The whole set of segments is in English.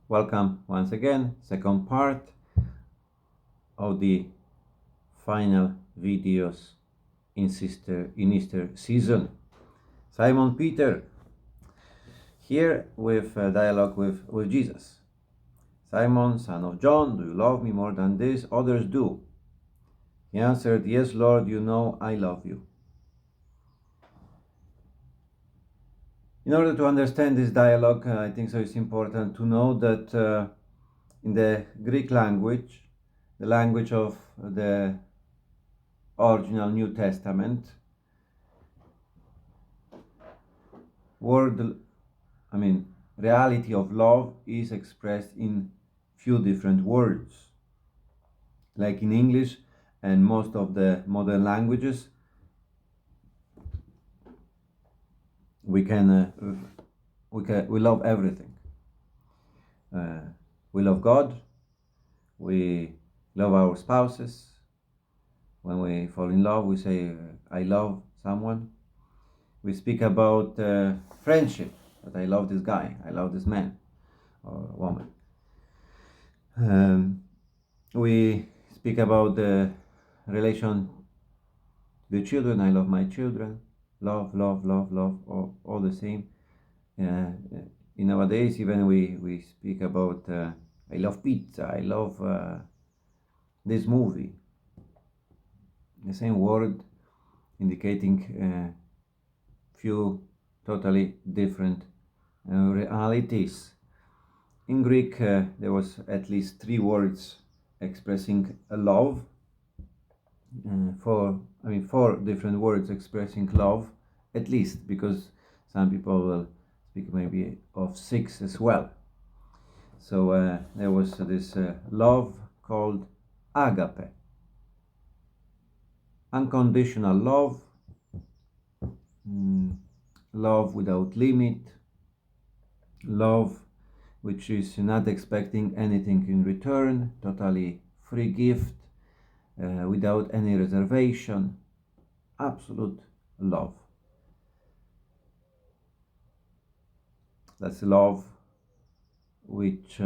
Welcome once again, second part of the final videos in Easter season. Simon Peter, here with a dialogue with Jesus. Simon, son of John, do you love me more than this? Others do. He answered, Yes, Lord, you know I love you. In order to understand this dialogue, I think so it's important to know that in the Greek language, the language of the original New Testament, reality of love is expressed in few different words. Like in English and most of the modern languages, we love everything. We love God. We love our spouses. When we fall in love, we say, I love someone. We speak about friendship, that I love this guy, I love this man or woman. We speak about the relation to the children, I love my children. Love, all the same. In nowadays, even we speak about I love pizza, I love this movie. The same word indicating few totally different realities. In Greek, there was at least three words expressing a love. Four different words expressing love, at least, because some people will speak maybe of six as well. So there was this love called agape, unconditional love, love without limit, love which is not expecting anything in return, totally free gift, without any reservation, absolute love. That's love which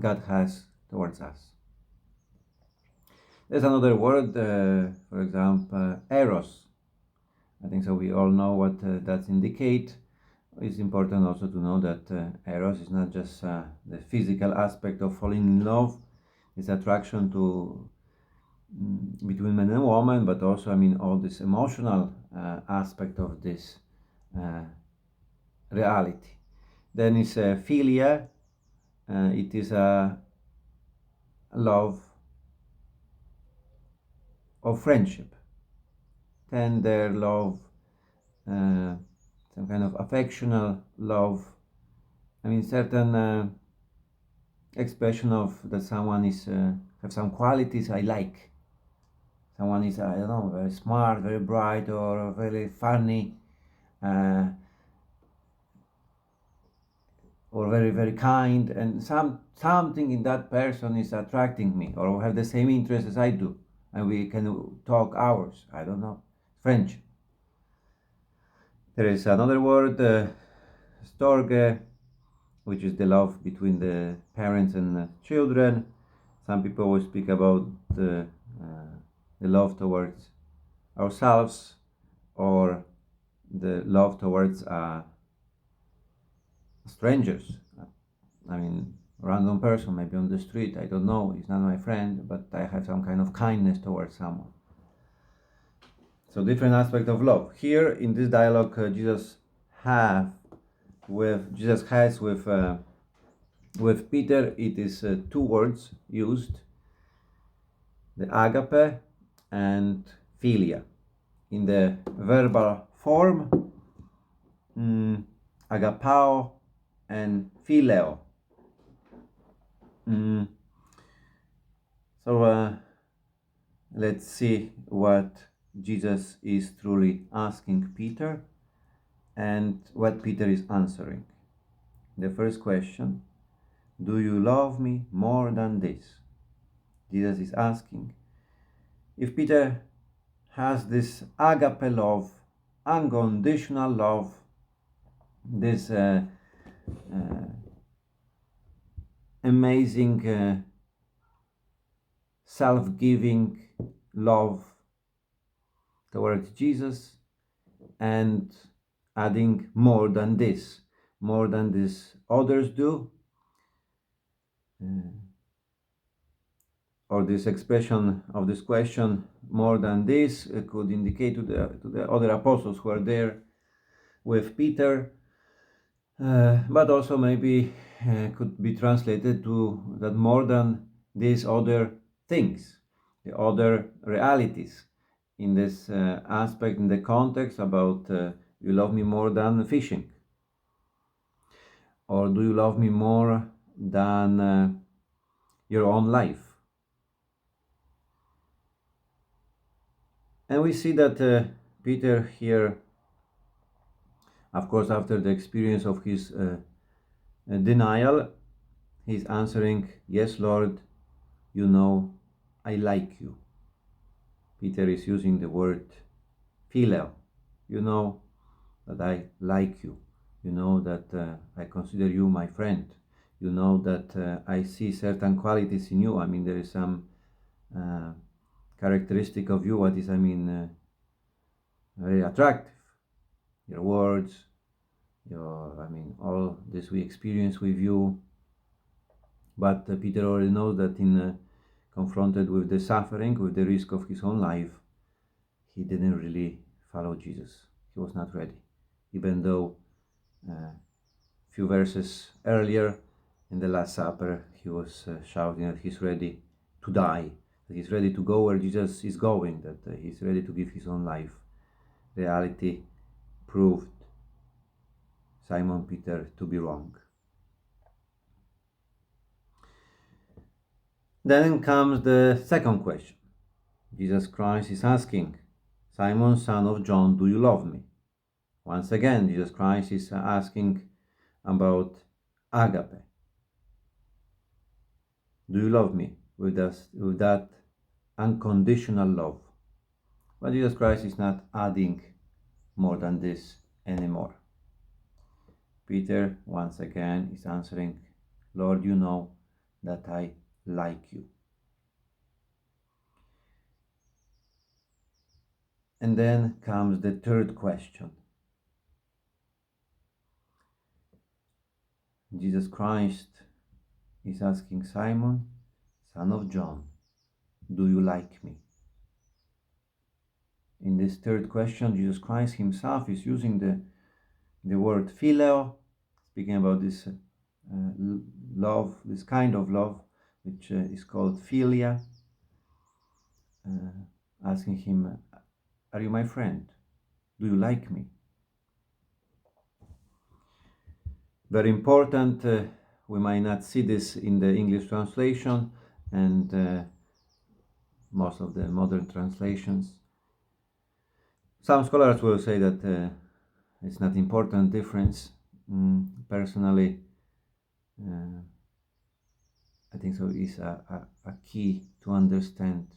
God has towards us. There's another word, for example, eros. I think so we all know what that indicates. It's important also to know that eros is not just the physical aspect of falling in love. It's attraction to between man and woman, but also all this emotional aspect of this reality. Then is philia. It is a love of friendship, tender love, some kind of affectional love. Certain expression of that someone is have some qualities I like. Someone is, I don't know, very smart, very bright, or very funny, or very, very kind, and something in that person is attracting me, or have the same interest as I do, and we can talk hours. I don't know, friendship. There is another word, storge, which is the love between the parents and children. Some people will speak about the love towards ourselves, or the love towards strangers. Random person, maybe on the street, I don't know, he's not my friend, but I have some kind of kindness towards someone. So different aspect of love. Here in this dialogue, Jesus has with Peter, it is two words used, the agape and philia. In the verbal form, agapao and phileo. So let's see what Jesus is truly asking Peter and what Peter is answering. The first question, do you love me more than this? Jesus is asking. If Peter has this agape love, unconditional love, this amazing self-giving love towards Jesus, and adding more than this others do, or this expression of this question, more than this, could indicate to the other apostles who are there with Peter, but also maybe could be translated to that more than these other things, the other realities. In this aspect, in the context about you love me more than fishing, or do you love me more than your own life? And we see that Peter here, of course, after the experience of his denial, he's answering, yes, Lord, you know I like you. Peter is using the word phileo. You know that I like you. You know that I consider you my friend. You know that I see certain qualities in you. I mean, there is some characteristic of you what is, very attractive. Your words, all this we experience with you. But Peter already knows that in confronted with the suffering, with the risk of his own life, he didn't really follow Jesus. He was not ready, even though few verses earlier in the Last Supper he was shouting that he's ready to die, that he's ready to go where Jesus is going, that he's ready to give his own life. Reality proved Simon Peter to be wrong. Then comes the second question. Jesus Christ is asking, Simon, son of John, do you love me? Once again, Jesus Christ is asking about agape. Do you love me with that unconditional love? But Jesus Christ is not adding more than this anymore. Peter, once again, is answering, Lord, you know that I like you. And then comes the third question. Jesus Christ is asking Simon, son of John, do you like me? In this third question, Jesus Christ himself is using the word phileo, speaking about this love, this kind of love, which is called philia, asking him, are you my friend? Do you like me? Very important, we might not see this in the English translation and most of the modern translations. Some scholars will say that it's not important difference. Personally, I think so is a key to understand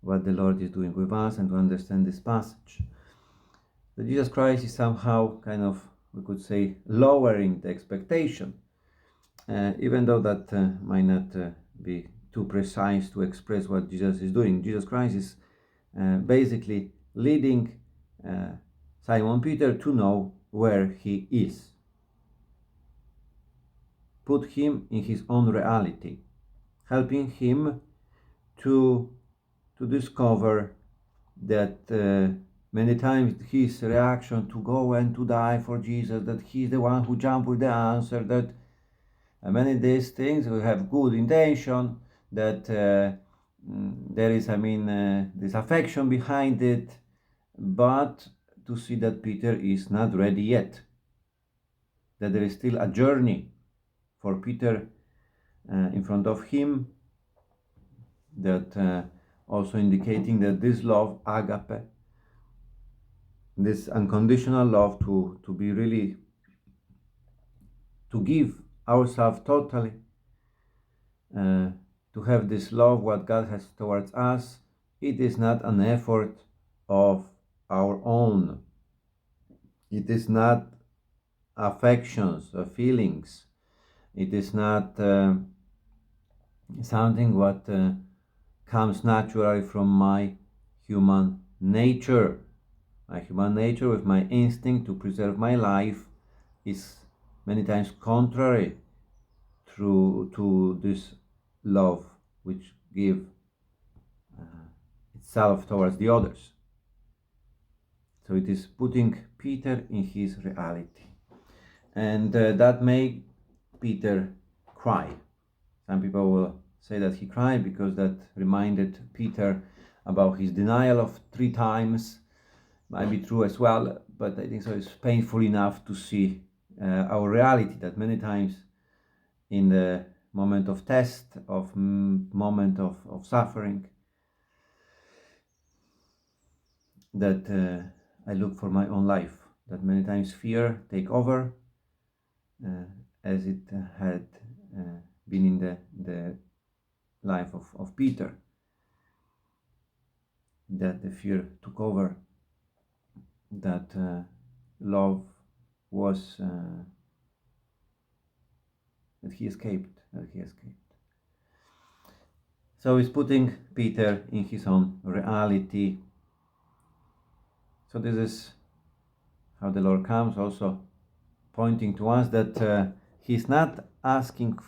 what the Lord is doing with us and to understand this passage. That Jesus Christ is somehow kind of, we could say, lowering the expectation, even though that might not be too precise to express what Jesus is doing. Jesus Christ is basically leading Simon Peter to know where he is. Put him in his own reality, helping him to discover that many times his reaction to go and to die for Jesus, that he's the one who jumped with the answer, that many of these things we have good intention, that there is, this affection behind it, but to see that Peter is not ready yet, that there is still a journey for Peter in front of him, that also indicating that this love, agape, this unconditional love, to be really, to give ourselves totally, to have this love what God has towards us, it is not an effort of our own. It is not affections or feelings. It is not something what comes naturally from my human nature. My human nature, with my instinct to preserve my life, is many times contrary to this love which give itself towards the others. So it is putting Peter in his reality, and that made Peter cry. Some people will say that he cried because that reminded Peter about his denial of 3 times. Might be true as well, but I think so it's painful enough to see our reality, that many times in the moment of test, of moment of suffering, that I look for my own life, that many times fear take over, as it had been in the life of Peter, that the fear took over, that love was that he escaped. So he's putting Peter in his own reality. So this is how the Lord comes, also pointing to us that he's not asking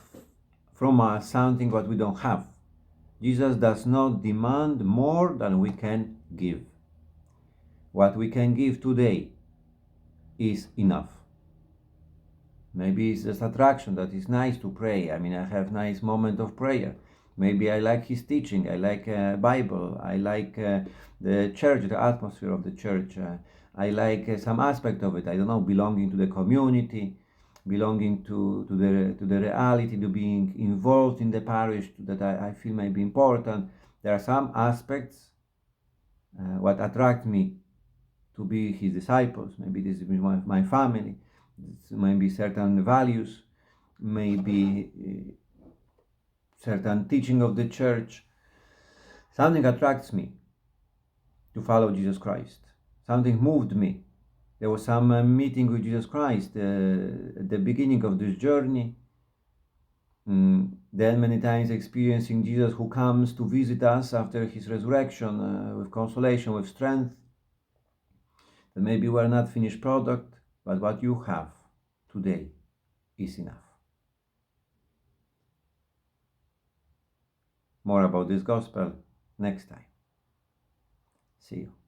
from us something what we don't have. Jesus does not demand more than we can give. What we can give today is enough. Maybe it's just attraction, that is nice to pray. I mean, I have nice moment of prayer. Maybe I like his teaching. I like Bible. I like the church, the atmosphere of the church. I like some aspect of it. I don't know, belonging to the community, belonging to the reality, to being involved in the parish, that I feel may be important. There are some aspects what attract me to be his disciples. Maybe this is my family. Maybe certain values, maybe certain teaching of the church. Something attracts me to follow Jesus Christ. Something moved me. There was some meeting with Jesus Christ at the beginning of this journey. Then many times experiencing Jesus who comes to visit us after his resurrection with consolation, with strength. That maybe we're not finished product, but what you have today is enough. More about this gospel next time. See you.